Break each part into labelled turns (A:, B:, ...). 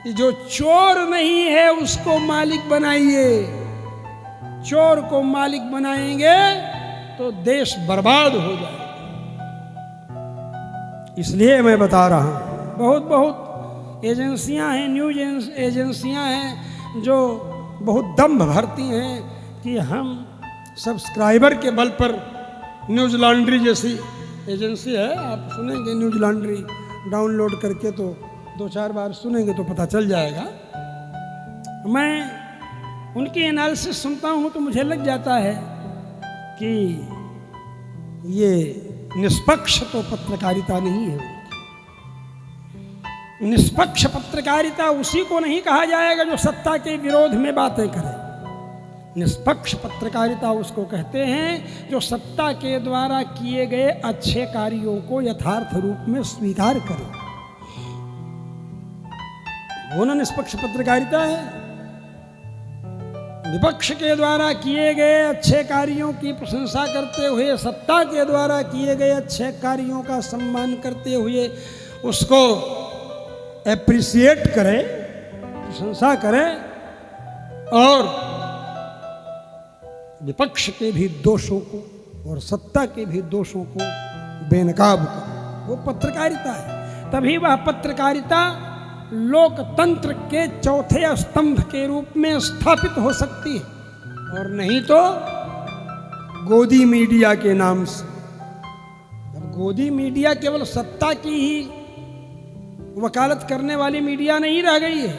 A: कि जो चोर नहीं है उसको मालिक बनाइए। चोर को मालिक बनाएंगे तो देश बर्बाद हो जाएगा। इसलिए मैं बता रहा हूं, बहुत बहुत एजेंसियां हैं, न्यूज एजेंसियां हैं जो बहुत दम्भ भरती हैं कि हम सब्सक्राइबर के बल पर, न्यूज लॉन्ड्री जैसी एजेंसी है, आप सुनेंगे न्यूज लॉन्ड्री डाउनलोड करके तो 2-4 बार सुनेंगे तो पता चल जाएगा। मैं उनकी एनालिसिस सुनता हूं तो मुझे लग जाता है कि ये निष्पक्ष तो पत्रकारिता नहीं है। निष्पक्ष पत्रकारिता उसी को नहीं कहा जाएगा जो सत्ता के विरोध में बातें करे। निष्पक्ष पत्रकारिता उसको कहते हैं जो सत्ता के द्वारा किए गए अच्छे कार्यों को यथार्थ रूप में स्वीकार करे, वो ना निष्पक्ष पत्रकारिता है। विपक्ष के द्वारा किए गए अच्छे कार्यों की प्रशंसा करते हुए, सत्ता के द्वारा किए गए अच्छे कार्यों का सम्मान करते हुए उसको एप्रिसिएट करें, प्रशंसा करें, और विपक्ष के भी दोषों को और सत्ता के भी दोषों को बेनकाब करें, वो पत्रकारिता है। तभी वह पत्रकारिता लोकतंत्र के चौथे स्तंभ के रूप में स्थापित हो सकती है, और नहीं तो गोदी मीडिया के नाम से। अब गोदी मीडिया केवल सत्ता की ही वकालत करने वाली मीडिया नहीं रह गई है,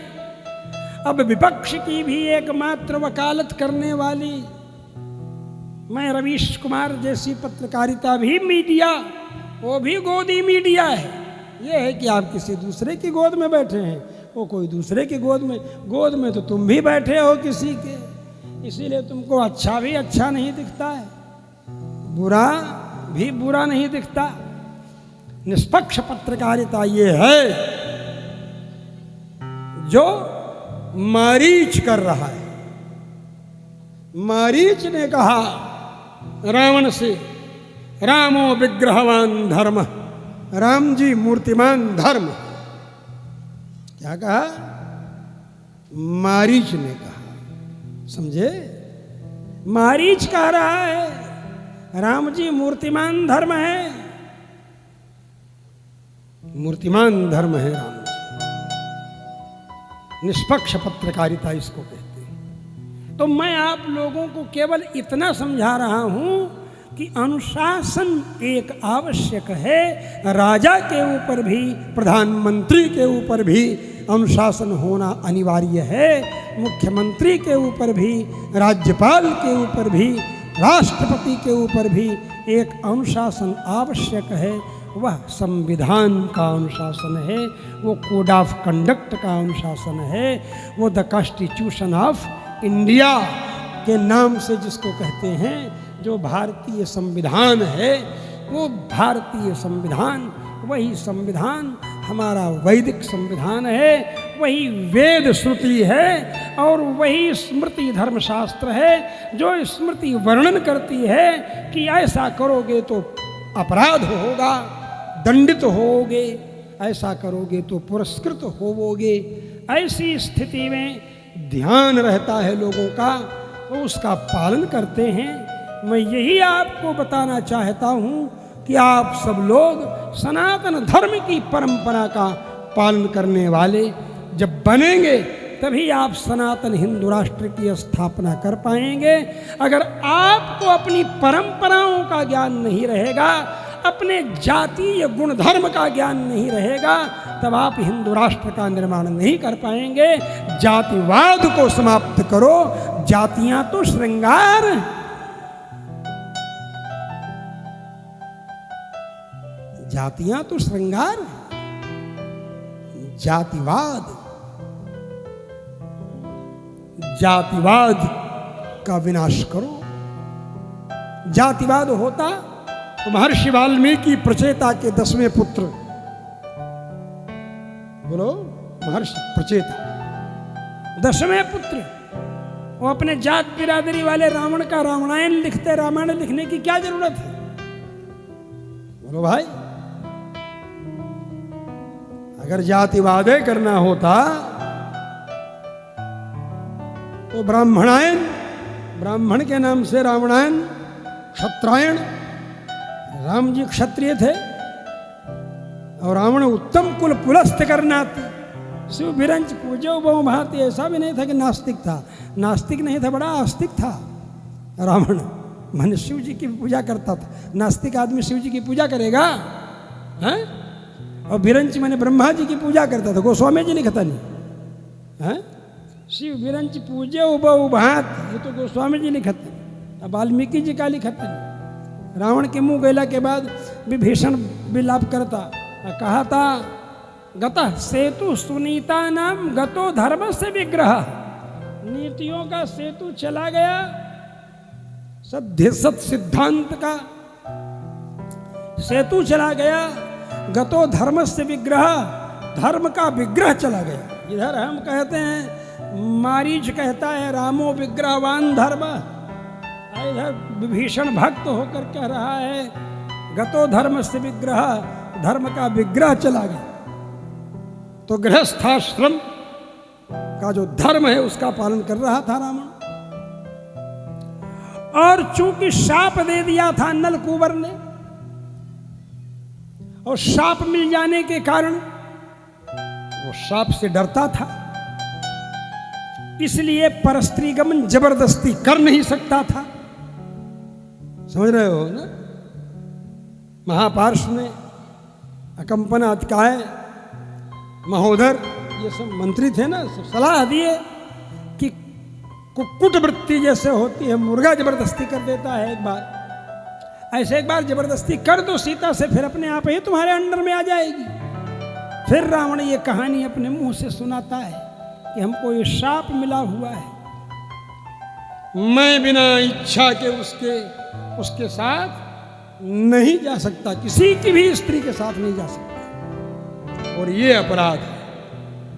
A: अब विपक्ष की भी एकमात्र वकालत करने वाली, मैं रवीश कुमार जैसी पत्रकारिता भी मीडिया, वो भी गोदी मीडिया है। ये है कि आप किसी दूसरे की गोद में बैठे हैं, वो कोई दूसरे की गोद में तो तुम भी बैठे हो किसी के, इसीलिए तुमको अच्छा भी अच्छा नहीं दिखता है, बुरा भी बुरा नहीं दिखता। निष्पक्ष पत्रकारिता ये है जो मारीच कर रहा है। मारीच ने कहा रावण से, रामो विग्रहवान धर्म, राम जी मूर्तिमान धर्म। क्या कहा? मारीच ने कहा, समझे? मारीच कह रहा है राम जी मूर्तिमान धर्म है, मूर्तिमान धर्म है राम जी। निष्पक्ष पत्रकारिता इसको कहते हैं। तो मैं आप लोगों को केवल इतना समझा रहा हूं कि अनुशासन एक आवश्यक है। राजा के ऊपर भी, प्रधानमंत्री के ऊपर भी अनुशासन होना अनिवार्य है, मुख्यमंत्री के ऊपर भी, राज्यपाल के ऊपर भी, राष्ट्रपति के ऊपर भी एक अनुशासन आवश्यक है। वह संविधान का अनुशासन है, वो कोड ऑफ कंडक्ट का अनुशासन है, वो द कॉन्स्टिट्यूशन ऑफ इंडिया के नाम से जिसको कहते हैं, जो भारतीय संविधान है, वो भारतीय संविधान, वही संविधान हमारा वैदिक संविधान है, वही वेद श्रुति है, और वही स्मृति धर्मशास्त्र है जो स्मृति वर्णन करती है कि ऐसा करोगे तो अपराध होगा, दंडित होगे, ऐसा करोगे तो पुरस्कृत होवोगे। ऐसी स्थिति में ध्यान रहता है लोगों का, वो उसका पालन करते हैं। मैं यही आपको बताना चाहता हूं कि आप सब लोग सनातन धर्म की परंपरा का पालन करने वाले जब बनेंगे तभी आप सनातन हिंदू राष्ट्र की स्थापना कर पाएंगे। अगर आपको अपनी परंपराओं का ज्ञान नहीं रहेगा, अपने जातीय गुणधर्म का ज्ञान नहीं रहेगा, तब आप हिंदू राष्ट्र का निर्माण नहीं कर पाएंगे। जातिवाद को समाप्त करो, जातियां तो श्रृंगार, जातियां तो श्रृंगार, जातिवाद, जातिवाद का विनाश करो। जातिवाद होता तो महर्षि वाल्मीकि प्रचेता के 10वें पुत्र, बोलो महर्षि प्रचेता 10वें पुत्र, वो अपने जात बिरादरी वाले रावण का रामायण लिखते। रामायण लिखने की क्या जरूरत है? बोलो भाई, अगर जातिवाद करना होता तो ब्राह्मणायन, ब्राह्मण के नाम से रावणायन, क्षत्रायण, राम जी क्षत्रिय थे और रावण उत्तम कुल पुलस्त करनाती, शिव बिरंच पूजो बहु भांति। ऐसा भी नहीं था कि नास्तिक था, नास्तिक नहीं था, बड़ा आस्तिक था रावण। माने शिव जी की पूजा करता था। नास्तिक आदमी शिव जी की पूजा करेगा हैं? और बिरंच माने ब्रह्मा जी की पूजा करता था। गोस्वामी जी लिखता नहीं हैं? शिव बिरंच पूजे बहु भांति, ये तो गोस्वामी जी लिखते हैं, अब वाल्मीकि जी का लिखते नहीं। रावण के मुंह गैला के बाद विभीषण विलाप करता, कहा था गतः सेतु सुनीता नाम गतो धर्म से विग्रह, नीतियों का सेतु चला गया, सत सिद्धांत का सेतु चला गया, गतो धर्म से विग्रह, धर्म का विग्रह चला गया। इधर हम कहते हैं, मारीच कहता है रामो विग्रहवान धर्म, इधर विभीषण भक्त होकर कह रहा है गतो धर्म से विग्रह, धर्म का विग्रह चला गया। तो गृहस्थाश्रम का जो धर्म है उसका पालन कर रहा था रावण। और चूंकि शाप दे दिया था नल कुंवर ने, और शाप मिल जाने के कारण वो शाप से डरता था, इसलिए परस्त्री गमन जबरदस्ती कर नहीं सकता था। समझ रहे हो ना? महापार्श्व ने अकंपन अतकाय महोदर ये सब मंत्री थे ना, सब सलाह दिए कि कुक्कुट वृत्ति जैसे होती है, मुर्गा जबरदस्ती कर देता है, एक बार ऐसे एक बार जबरदस्ती कर दो सीता से, फिर अपने आप ही तुम्हारे अंडर में आ जाएगी। फिर रावण ये कहानी अपने मुंह से सुनाता है कि हमको ये शाप मिला हुआ है, मैं बिना इच्छा के उसके साथ नहीं जा सकता, किसी की भी स्त्री के साथ नहीं जा सकता, और ये अपराध है।